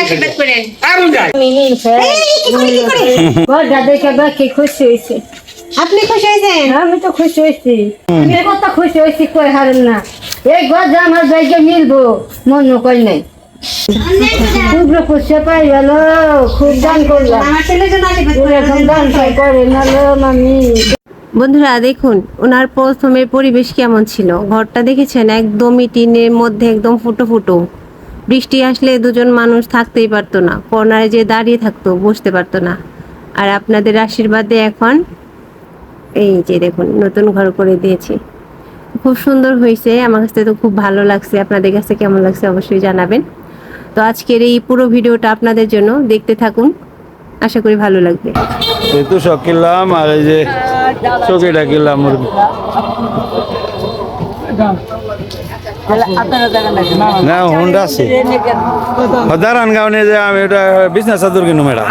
আশীর্বাদ করেন। খুশি হয়েছে। আপনি খুশি হয়েছেন? আমি তো খুশি হয়েছি, কত খুশি হয়েছি কই হারেন না। এই গজ আমার জায়গা মিলবো মনে কই নাই, খুব খুশি পাই গেল, খুব দান করলাম। আমার ছেলের জন্য আশীর্বাদ করেন। দান করে না মামি। বন্ধুরা দেখুন ওনার প্রথমে পরিবেশ কেমন ছিল, ঘরটা দেখেছেন একদমই টিনের মধ্যে, একদম ফুটো ফুটো। বৃষ্টি আসলে দুজন মানুষ থাকতেই পারতো না, কর্নারে যে দাঁড়িয়ে থাকতো, বসতে পারতো না। আর আপনাদের আশীর্বাদে এখন এই যে দেখুন নতুন ঘর করে দিয়েছি, খুব সুন্দর হয়েছে। আমার কাছে তো খুব ভালো লাগছে, আপনাদের কাছে কেমন লাগছে অবশ্যই জানাবেন। তো আজকের এই পুরো ভিডিওটা আপনাদের জন্য, দেখতে থাকুন, আশা করি ভালো লাগবে। এই তো সব কিনলাম, আর এই যে চৌকিটা কিনলাম মুরগি। না হুন্ডা আছে দাঁড়ান গাঁও নিয়ে যে আমি ওটা বিছনা চাদর কিনু মেড়া,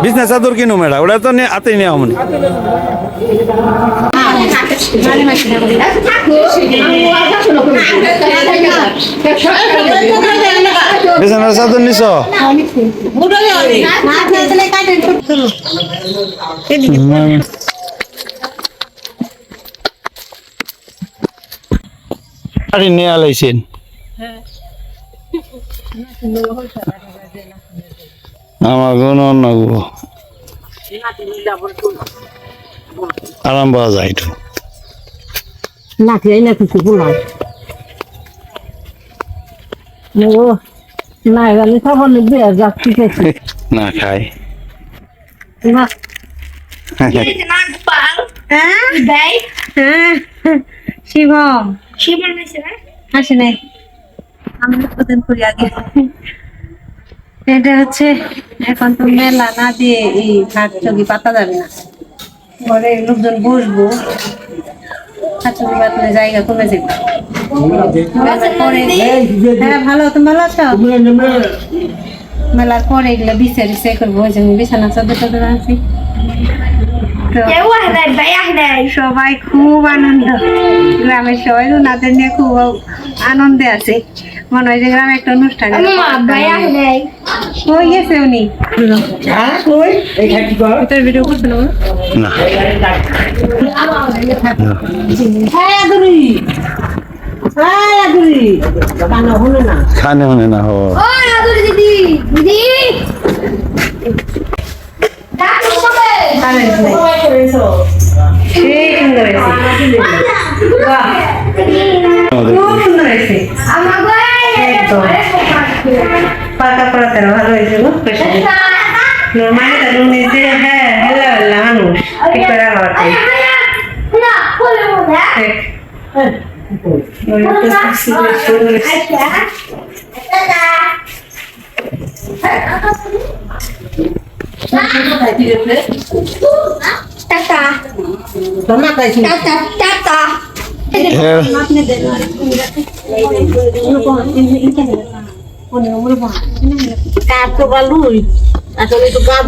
বিছনা চাদর কিনু মেড়া, ওটা তো হাতে নিয়ে আমন। বিছনা চাদর নিছ? আরে নিয়ে আলাইছেন আমার কোনো নগো আরাম পাওয়া যায় একটু না খেয়ে না কিছু বলাই না গেলে সবার দিয়ে যাচ্ছি না খাই না। শিবম আসে নাই, আমি উৎপাদন করি আগে। এটা হচ্ছে এখন তো মেলা না দিয়ে এই শাক চকি পাতা যাবে না, ঘরে লোকজন বসবো, শাকসবজি পাতলে জায়গা কমে যাবে। হ্যাঁ ভালো, তুমি ভালো আছো? মেলার পরে এগুলো বিচারিছে করবো, ওই জন্য বিছানা চাদর টাদর আনছি। সবাই খুব আনন্দ, গ্রামের সবাই ওনাদের নিয়ে খুব আনন্দে আছে, মনে হয় যে গ্রামে একটা অনুষ্ঠান হয়ে গেছে। উনি ভিডিও করতে না খানে হনে না হো পাতা পড়াতে ভালো হয়েছে গো, মানে নিজে হ্যাঁ হেলা মানুষ কি করে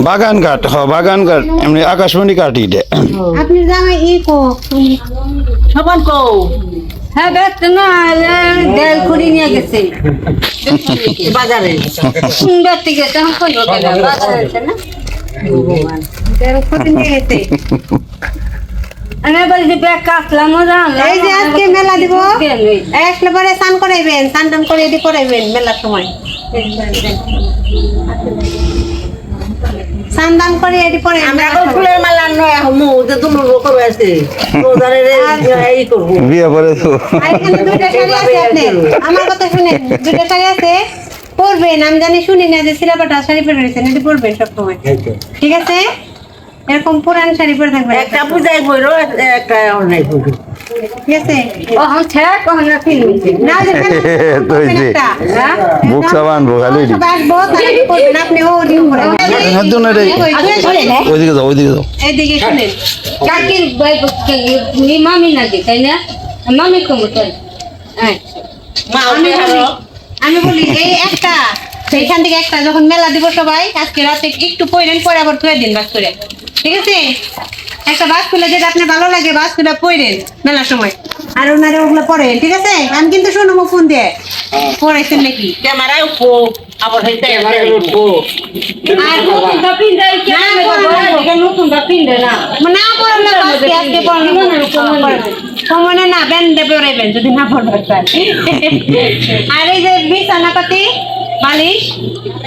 বাগান কাঠ, হ বাগান কাঠ, এমনি আকাশমণি কাঠ ইটে। আপনি জামাই ই কো সবান কো হ্যাঁ দেখতে না দেল কুড়ি নিয়ে গেছে বাজারে, সুন্দর থেকে তখন কইব কেন বাজারে না ভগবান দেল কুড়ি নিয়ে গেছে। আমি বলছি ব্যাগ কাটলাম, এই যে আজকে মেলা দিব, আসলে পরে স্নান করাইবেন, স্নান টান করে এটি করাইবেন মেলার সময়, স্নান করে এটি পরে আমরা ফুলের মালা নয় হমু যে দুটো লোক আছে রোজারে এই করব বিয়ে করে তো এখানে দুইটা শাড়ি আছে, আপনি আমার কথা শুনেন, দুইটা শাড়ি আছে পরবেন, আমি জানি শুনি না যে সিরাপাটা শাড়ি পরে রয়েছেন, এটি পরবেন সব সময়, ঠিক আছে? এরকম পুরান শাড়ি পরে থাকবেন, একটা পূজায় পরো একটা অন্যায় পরো, ঠিক আছে? ও হ্যাঁ ঠিক কখন না ফিল না যে তো এই যে মুখ সাবান ভোগালি আসবো তাহলে পরবেন, আপনি ও দিন পরে হাত ধরে রে ওইদিকে যাও, ওইদিকে যাও, এইদিকে শুনেন কাকির ভাই মামি নাকি তাই না, মামি কমো তাই আমি বলি এই একটা সেইখান থেকে একটা যখন মেলা দিব সবাই আজকে রাতে একটু পইরেন, পরে আবার ধুয়ে দিন বাস করে, ঠিক আছে? একটা বাস খুলে যেটা আপনার ভালো লাগে বাস খুলে পইরেন মেলার সময়, আর ওনারে ওগুলো পড়েন, ঠিক আছে? আমি কিন্তু শুনবো ফোন দিয়ে পড়াইছেন নাকি ক্যামেরায় আর নতুন কাপিন দেয় কি না নতুন কাপিন দেয় না মানে না পড়ো না আজকে পড়ো কমনে না বেন দেবে রেবেন যদি না পড়বে আর এই যে বিছানা পাতি বালিশ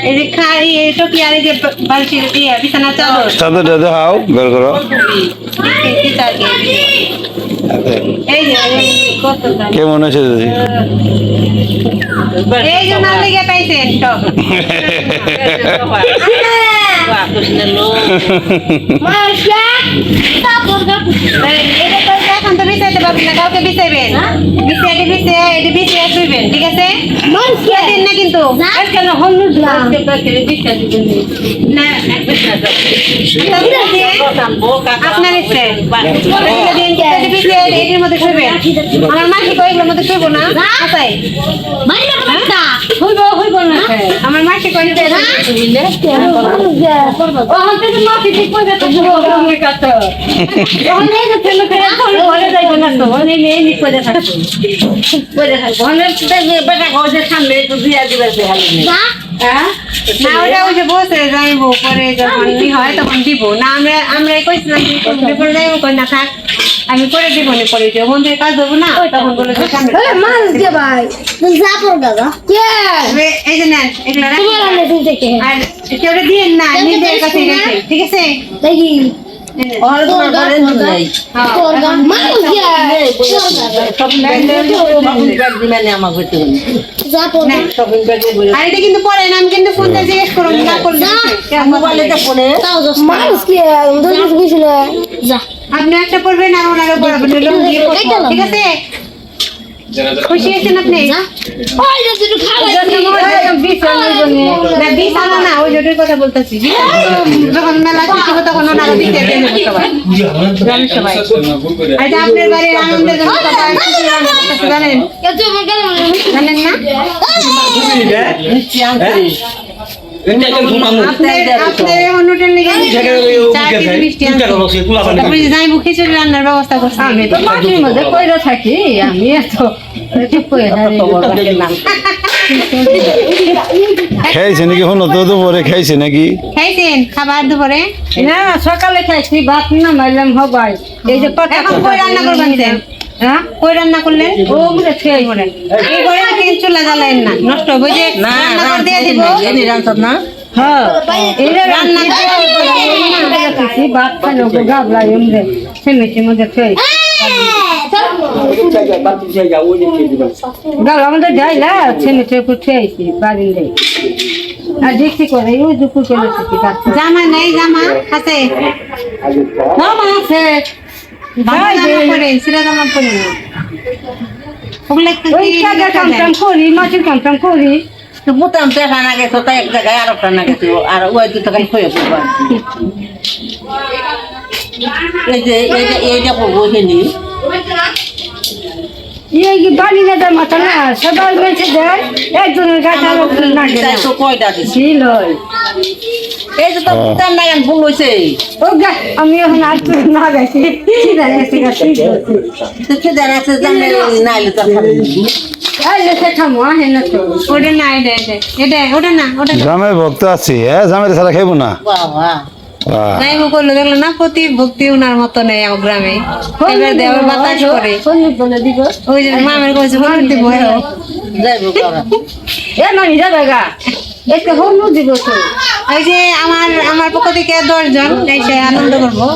এই যে খাই এই টকি আর এই যে বালিশের দিয়ে বিছানা চাদর চাদরটা দেখাও বের করো এই যে কতটা কেমন আছে দিদি এই যে না লেগে পাইছেন তো মাশা তারপর এটা তো এখন তো বিছাইতে পারবেন না কাউকে বিছাইবেন বিছিয়ে শুইবেন ঠিক আছে মাশা দিন না কিন্তু কেন হলুদ লাগতে পারে দিতে দিবেন না আপনার ইচ্ছে এটির মধ্যে শুইবেন আমার মাসি কয়েকগুলোর মধ্যে শুইবো না তাই হইব না আমার মাসি কয়েক ওখান থেকে মাটি ঠিক করে তো আমি কাছে ওখানে যে ফেলে ফেলে ঘরে যাইব না তো ওখানে নিয়ে নি করে থাকবো করে থাকবো ওখানে বেটা ঘরের সামনে একটু দিয়া দিবে হ্যাঁ না ওটা ওই যে বসে যাইবো পরে যখন হয় তখন দিব না আমরাই কইছিলাম পরে যাইবো কই না থাক আমি করে দিব না পরে যে মন্দির কাজ দেবো না তখন বলে যে সামনে মাছ দে ভাই তুই যা পড় দাদা কে এই যে নেন এগুলো রাখি আর কেউ দিয়ে না নিজের কাছে রেখে ঠিক আছে দেখি ওখানে তোমার ঘরে যাই তোর গান মাছ দে শপিং ব্যাগ দিবেন আমার হইতে যা পড় শপিং ব্যাগে বলে আর এটা কিন্তু পরে না আমি কিন্তু ফোনটা জিজ্ঞেস করুন না করলে মোবাইলেতে ফোনে মাছ কে তোর কিছু না যা আপনি একটা পড়বেন আর ওনারা পড়াবেন লুঙ্গি পরবো, ঠিক আছে খুশি হয়েছেন আপনি ওই যে তুই খাওয়া না বিছানা না ওই জোটের কথা বলতেছি যখন মেলা শেষ হবে তখন ওনারা দিতে দেন সবাই গ্রামের সবাই আর এটা আপনার বাড়ির আনন্দের জন্য সবাই খুশি আনন্দ করতেছে, জানেন জানেন না আপনার অনুষ্ঠান লেগে 4 কেজি মিষ্টি আনছে তারপরে যাইবো খিচুড়ি রান্নার ব্যবস্থা করছি আমি তো মাটির মধ্যে কইরা থাকি আমি এত চুপ করে খাইছে নাকি হলো তো দুপুরে খাইছে নাকি খাইছেন খাবার দুপুরে না সকালে খাইছি ভাত না মারলাম হবাই এই যে কথা এখন কই রান্না করবেন স্যার হ্যাঁ কই রান্না করলেন ও বলে খেয়ে মরে এই ঘরে থেকে চুলা জ্বালায়েন না নষ্ট হবে যে না রান্না করে দিয়ে দিব এনে রান্তাম না হ্যাঁ এটা রান্না খাইছি ভাত খাইলো গাবলা এমরে সেমেছে মধ্যে খেয়ে গাল আমাদের যাইলা সেমেছে খেয়েছি বাড়ির নেই আর দেখছি করে ওই দুপুর করে জামা নাই জামা আছে জামা আছে ভালো জামা পরে সিরা জামা পরে ওগুলো একটু ওই কাজের কাম টাম করি মাছের কাম টাম করি তো মুতাম দেখা না গেছো তাই এক জায়গায় আর একটা না গেছো আর ওই দুটো খালি খুঁয়ে পড়বা এইটা পড়বো এখানে এই কি বাড়ি না দেয় মাথা না সবাই বেঁচে দেয় একজনের গাছ আর একজনের না তাই তো কয়টা দিছি ছিল এই যে তো মুতাম না গান ভুল হয়েছে ও গা আমি এখন আর তুই না গেছি সিধা গেছি গেছি তো খেতে রাখছে জানলে নাইলে তো খাবে এই লেখে খামো আহে না তো ওটা না এটা ওটা না জামাই ভক্ত আছি হ্যাঁ জামাই ছাড়া খাইবো না বাবা যাইবো করলো দেখলো না প্রতি ভক্তি উনার মতো নেই আমার গ্রামে এবার দেওয়ার বাতাস করে কোন বলে দিব ওই যে মামের কাছে হলুদ দিব যাইবো করা এ মানে যাবে গা একটা হলুদ দিব তো এই যে আমার পক্ষ থেকে 10 জন এসে আনন্দ করবো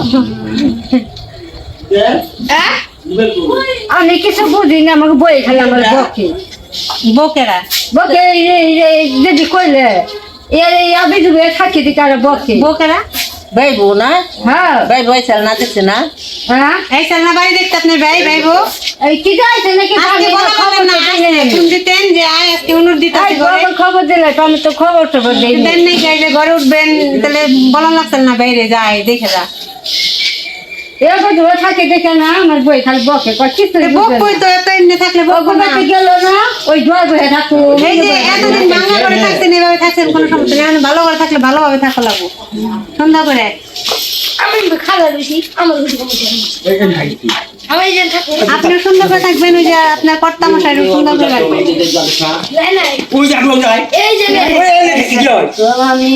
আমি কিছু বুঝি না আমাকে বই খেলে আমার বকে বকেরা বকে যদি কইলে এই আমি যদি থাকি দিকে আর বকে বকেরা ভাইবো না হ্যাঁ ভাই ভাই চাল না দেখছে না হ্যাঁ এই সালনা বাড়ি দেখতে আপনার ভাইবো এই কি যাইছে নাকি আজকে বলা বলেন না ফোন দিতেন যে আজকে অনুর দিতে খবর দিলে তো আমি তো খবর টবর দিই দেন নাই গাইলে ঘরে উঠবেন তাহলে বলা লাগছে না বাইরে যায় দেখে যা এরকম ধরে থাকে দেখে না আমার বই খালি বকে কিছু বক কই তো এত এমনি থাকলে বক না গেল না ওই জয় বয়ে থাকো এই যে এতদিন বাংলা করে থাকছেন এভাবে থাকছেন কোনো সমস্যা নেই ভালো করে থাকলে ভালোভাবে থাকা লাগবো সন্ধ্যা করে আমি খালা বেশি আমার বেশি আমি যে থাকবো আপনি সুন্দর করে থাকবেন, ওই যে আপনার কর্তা মশাই সুন্দর করে রাখবেন। নাই ওই যে আপনি যাই এই যে কি হয় আমি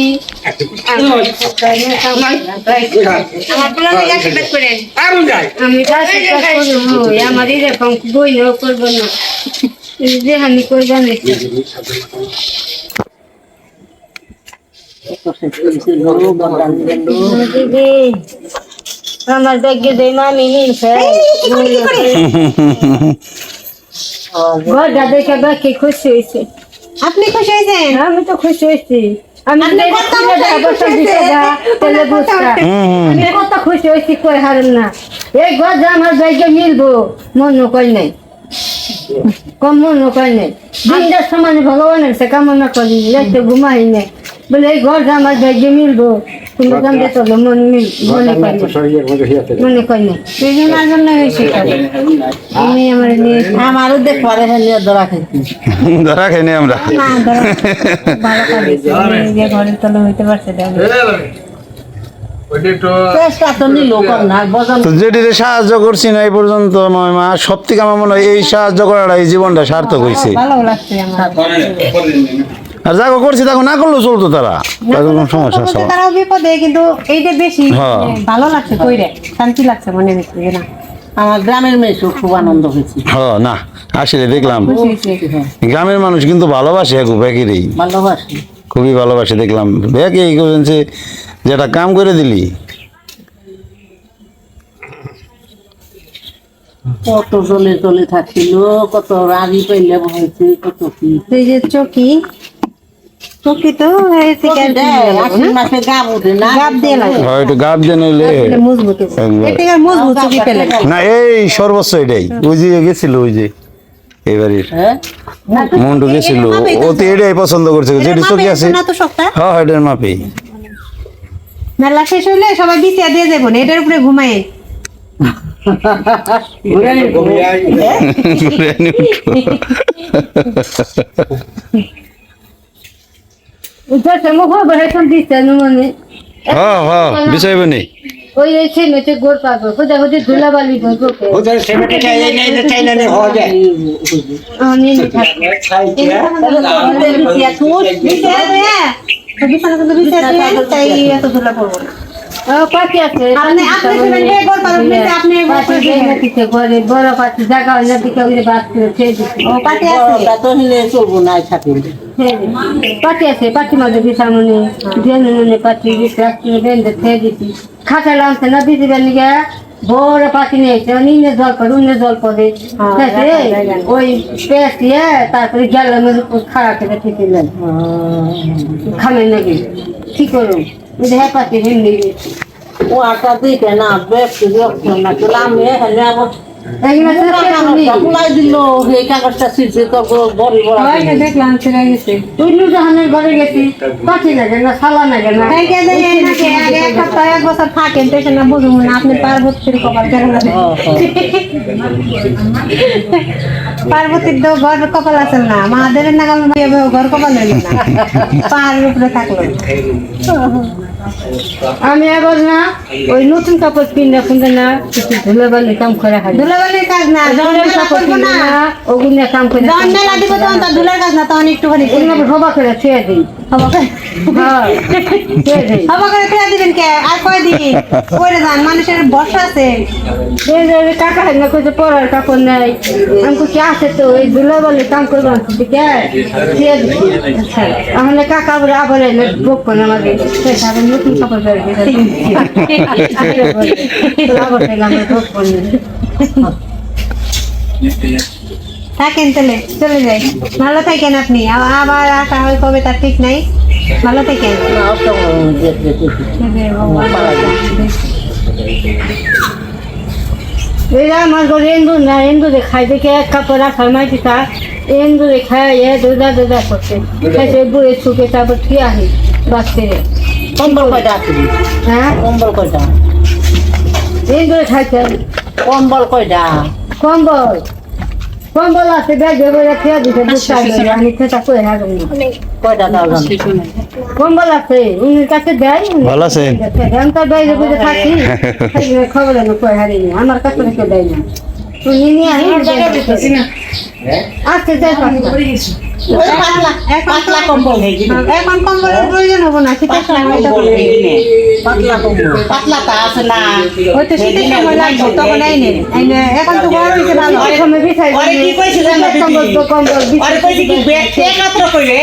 আমার পোলাকে আশীর্বাদ করেন। আর যাই আমি কাছে কাজ করবো আমার এরকম বই নাও করবো না যে আমি কই জানি দিদি আমার ব্যাগে দেয় মামি নিয়েছে ঘরটা দেখে বাকি খুশি হয়েছে আপনি খুশি হয়েছেন? আমি তো খুশি হয়েছি আমি আপনি কত কত খুশি হয়েছি কই হারেন না এই ঘর আমার ব্যাগে মিলবো মনে কই নাই কম মনে কই নাই দিনটার সমানে ভগবানের সে কামনা করি রাতে ঘুমাই নাই বলে এই ঘর আমার ব্যাগে মিলবো কিন্তু জানতে তো মনে কই নাই সেই জন্য আর জন্য হয়েছে আমি আমার নিয়ে আমারও দেখো আরে হ্যাঁ ধরা খাইছি ধরা খাইনি আমরা। না ভালো কাজ যে ঘরের তলে হইতে পারছে চেষ্টা তো নিল না বজন তো যেটিতে সাহায্য করছি না এই পর্যন্ত মা, সব থেকে আমার মনে হয় এই সাহায্য করাটা এই জীবনটা সার্থক হয়েছে। ভালো লাগছে আমার। আর যাকে করছি তাকে না করলেও চলতো, তারা তাদের কোনো সমস্যা বলতে সব। তারাও বিপদে, কিন্তু এইটা বেশি হ্যাঁ। ভালো লাগছে কইরে, শান্তি লাগছে মনে হচ্ছে যে না আমার গ্রামের মেয়ে খুব আনন্দ হয়েছে হ্যাঁ না আসলে দেখলাম খুশি হয়েছে। গ্রামের মানুষ কিন্তু ভালোবাসে এক ব্যাকেরই, ভালোবাসি খুবই ভালোবাসে। দেখলাম ব্যাকে এই করছে যেটা কাম করে দিলি কত জলে জলে থাকছিল, কত রাগি পাইলে হয়েছে, কত কি এই যে চকি চকি তো এই থেকে আর কি লাগবে, আশ্বিন মাসে গাব উঠে না গাব দিয়ে লাগে, হয়তো গাব দিয়ে নইলে এটা মজবুত হবে। একবার। এর থেকে আর মজবুত চকি পেলে না এই সর্বোচ্চ এটাই। ওই যে গেছিল ওই যে এবারের হ্যাঁ মন্টু গেছিল, ও তো এটাই পছন্দ করছে যেটি চোখে আছে। না তো সপ্তাহ হ্যাঁ এটার মাপেই মেলা শেষ হইলে সবাই বিছিয়ে দিয়ে যাবো না, এটার উপরে ঘুমাই। মুখ বেড়াইছেন দিচ্ছে মানে হ্যাঁ হ্যাঁ বিষয় বনি ওই এসে মেচে গোর পাবো খোঁজা খুঁজি ধুলাবালি বলবো ওদের সেমেটে চাই নাই না চাই না হওয়া যায় আমি পাখি আছে ঘরে বড় পাখি জায়গা হয় না দিকে ওই বাস পাখি আছে তো হিলে চলবো না থাকে পাখি আছে পাখি মাঝে সামনে দিয়ে পাখি বেঁধে খেয়ে দিচ্ছি খাতা লাগছে না দিদি বেলিগে বড় পাখি নিয়েছে নিয়ে জল পড়ে উন্নে জল পড়ে ওই পেঁচ দিয়ে তারপরে গেলামের উপর খাড়া থেকে ঠিক খামে নাকি কি করুন হ্যাঁ পাখি হিন্দি ও আটা দিকে না ব্যক্তি না চলাম দিল এই কাগজটা ছিঁড়ছে তো বড় বড় দেখলাম ছেড়ে গেছে। তুই নুরজাহানের ঘরে গেছি পাখি লাগে না সালা লাগে না আগে এক সপ্তাহ এক বছর থাকেন তো না বুঝুন না, আপনি পার্বতীর কপাল কেন আছে? পার্বতীর তো ঘর কপাল আছে না, মাদের নাগাল ঘর কপাল হইল না, পাহাড়ের উপরে থাকলো। আমি এবার না ওই নতুন কাপড় কিনে খুঁজে না কিছু ধুলাবালি কাম করে খাই ধুলাবালির কাজ না, যখন মেলা করবো না, ওগুলো কাম করে যখন মেলা দিব তখন তো ধুলার কাজ না, তখন একটুখানি হবা করে ছেড়ে দিই হবা করে ছেড়ে দিই হবা করে ফেলে দিবেন কে আর কয়দিন করে যান, মানুষের বর্ষা আছে। কাকা হয় না কইতে পড়ার কাপড় নাই আমি কি আছে তো ওই ধুলাবালি কাম করবো ঠিক আছে ছেড়ে দিচ্ছি তাহলে কাকা আবার আবার এলে ভোগ করে আমাদের নতুন কাপড় বের থাকেন তাহলে চলে যাই, ভালো থাকেন আপনি, আবার আসা হয় কবে তার ঠিক নাই, ভালো থাকেন। এরা আমার ঘরে এন্দুর না এন্দুরে খাই দেখে এক কাপড় রাখার মাটি তা এন্দুরে খাই দোদা দোদা করছে খাইছে বুড়ে শুকে তারপর কি আহি বাচ্চারে কম্বল কয়টা আছে হ্যাঁ কম্বল কয়টা এন্দুরে খাইছে কম্বল কয়টা কম্বল কম্বল আছে ব্যাগ ধরে খেয়ে দিতে বুঝতে আমি খেতা করে হারুন কম্বল আছে উনির কাছে দেয় ভালো আছেন? আমি তো বাইরে বুঝে থাকি খবর এলো কই হারিনি আমার কাছে রেখে দেয় না উনি নিয়ে আমি আচ্ছা যাই পাতলা কম্বল হয়ে গেছে এখন কম্বলের প্রয়োজন হবো না শীতের সময় পাতলাটা আছে না ওই তো শীতের সময় লাগবে তখন এখন তো গরম হয়েছে ভালো সময় বিছাই আরে কি কইছে জানো কম্বল কম্বল আরে কইছে কি ব্যাগ থেকে কাতর কইলে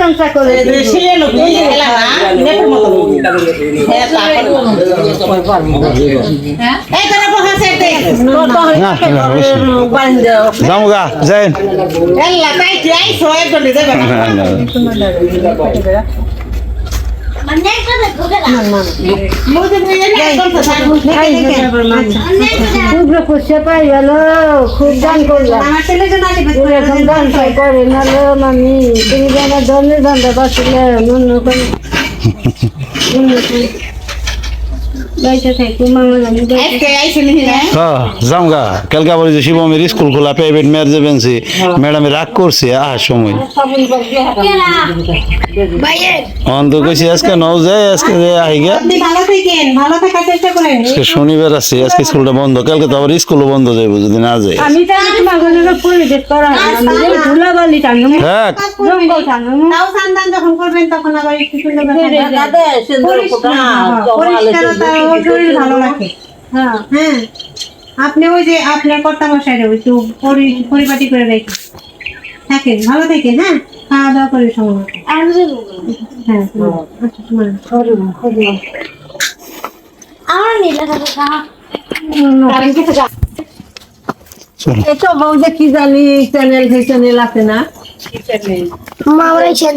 সংসার করে সিলে নো তুই হেলা না নেপুর মতো হ্যাঁ এই করে বহাছে দেখ যাও গা যাই এল্লা তাই কি আইছো একজন যাবে না খুব খুশি পাই গেল খুব দান করলাম এরকম দান করে নালো মামি তুমি যেন ধনের ধান্দা বাঁচলে মনে করি যাম গা কালকা বলি যে শিবমের স্কুল খোলা প্রাইভেট মেয়ের যে বেঞ্চি ম্যাডামে রাগ করছে আহার সময় অন্ত কইছি আজকে নও যায় আজকে যে আহি গিয়া আজকে শনিবার আছে আজকে স্কুলটা বন্ধ কালকে তো আবার স্কুলও বন্ধ যাইব যদি না যায় আমি তো পরিবেশ করা ধুলাবালি টানো হ্যাঁ জঙ্গল টানো তাও সন্তান যখন করবেন তখন আবার একটু সুন্দর শরীর ভালো লাগে হ্যাঁ হ্যাঁ আপনি ওই যে আপনার কর্তা মশাইরে একটু পরিপাটি করে রেখে থাকেন ভালো থাকেন হ্যাঁ খাওয়া দাওয়া করে সময় মতো। হ্যাঁ আচ্ছা সময় এটা বউদের কি জানি চ্যানেল আছে না মা বলেছেন